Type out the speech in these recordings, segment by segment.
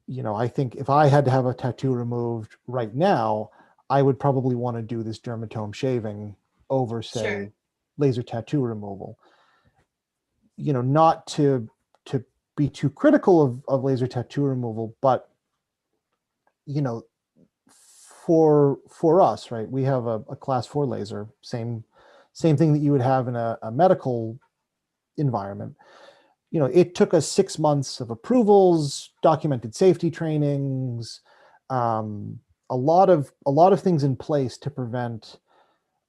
I think if I had to have a tattoo removed right now, I would probably want to do this dermatome shaving over, Sure. say, laser tattoo removal. Not to be too critical of laser tattoo removal, but you know, for us, right? We have a class 4 laser, same thing that you would have in a medical environment. It took us 6 months of approvals, documented safety trainings, um, a lot of things in place to prevent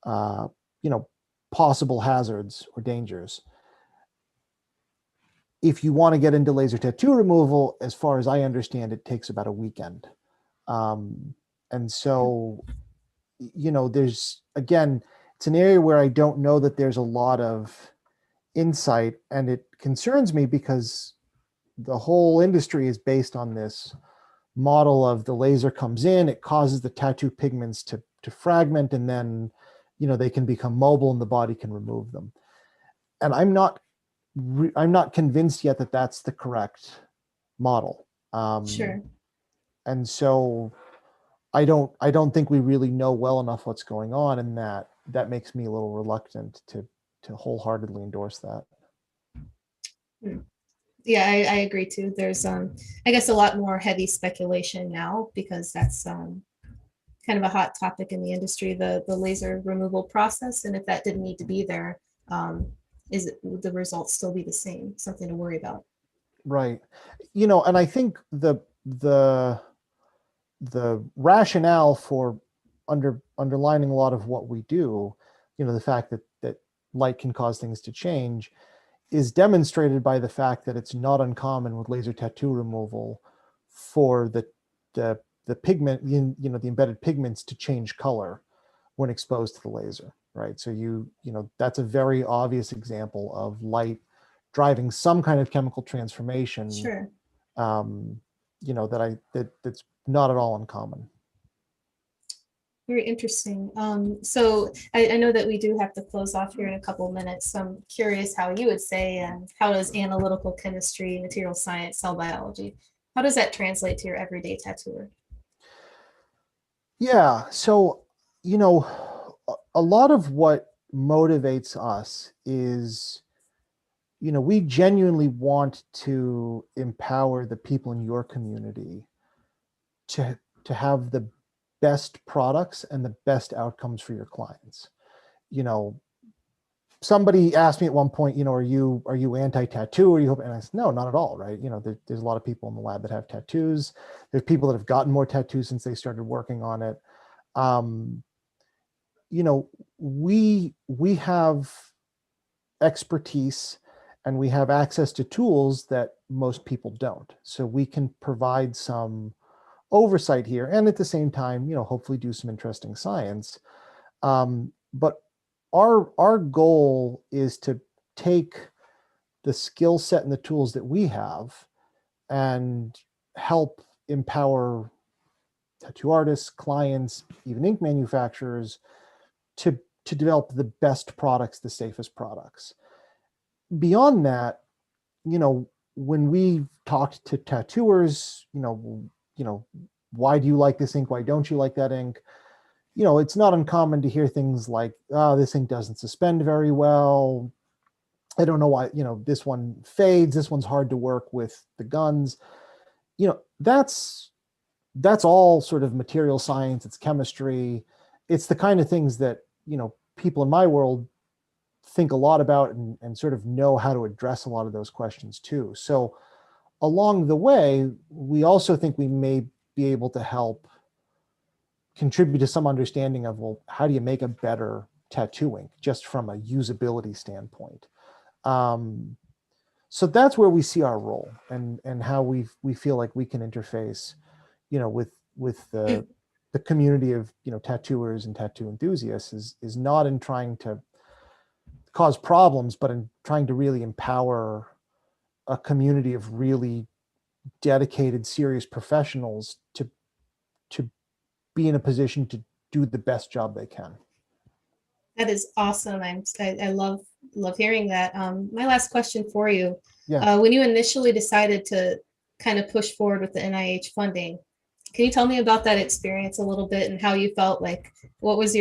uh, you know possible hazards or dangers. If you want to get into laser tattoo removal, as far as I understand, it takes about a weekend. And so, there's, again, it's an area where I don't know that there's a lot of insight, and it concerns me because the whole industry is based on this model of the laser comes in, it causes the tattoo pigments to fragment, and then they can become mobile and the body can remove them. And I'm not convinced yet that that's the correct model. Sure. And so I don't think we really know well enough what's going on, and that makes me a little reluctant to wholeheartedly endorse that. Hmm. Yeah, I agree too. There's I guess a lot more heavy speculation now because that's kind of a hot topic in the industry, the laser removal process. And if that didn't need to be there, um, would the results still be the same? Something to worry about. Right. And I think the rationale for underlining a lot of what we do, the fact that light can cause things to change, is demonstrated by the fact that it's not uncommon with laser tattoo removal for the pigment, the embedded pigments to change color when exposed to the laser, right? So that's a very obvious example of light driving some kind of chemical transformation, Sure. um, that's not at all uncommon. Very interesting. So I know that we do have to close off here in a couple of minutes. So I'm curious how you would say, how does analytical chemistry, material science, cell biology, how does that translate to your everyday tattooer? Yeah. So, a lot of what motivates us is, we genuinely want to empower the people in your community to have the best products and the best outcomes for your clients. You know, Somebody asked me at one point, are you anti-tattoo? Or you hope? And I said, no, not at all, right? There's a lot of people in the lab that have tattoos. There's people that have gotten more tattoos since they started working on it. Um, you know, we have expertise and we have access to tools that most people don't. So we can provide some oversight here, and at the same time, hopefully do some interesting science. But our goal is to take the skill set and the tools that we have and help empower tattoo artists, clients, even ink manufacturers to develop the best products, the safest products. Beyond that, when we talked to tattooers, why do you like this ink? Why don't you like that ink? It's not uncommon to hear things like, oh, this ink doesn't suspend very well. I don't know why, this one fades. This one's hard to work with the guns. That's all sort of material science. It's chemistry. It's the kind of things that, people in my world think a lot about, and sort of know how to address a lot of those questions too. So along the way, we also think we may be able to help contribute to some understanding of, well, how do you make a better tattoo ink just from a usability standpoint? Um, so that's where we see our role, and how we feel like we can interface, with the community of tattooers and tattoo enthusiasts is not in trying to cause problems, but in trying to really empower a community of really dedicated, serious professionals to be in a position to do the best job they can. That is awesome. I love hearing that. My last question for you: Yeah. when you initially decided to kind of push forward with the NIH funding. Can you tell me about that experience a little bit and how you felt? Like, what was your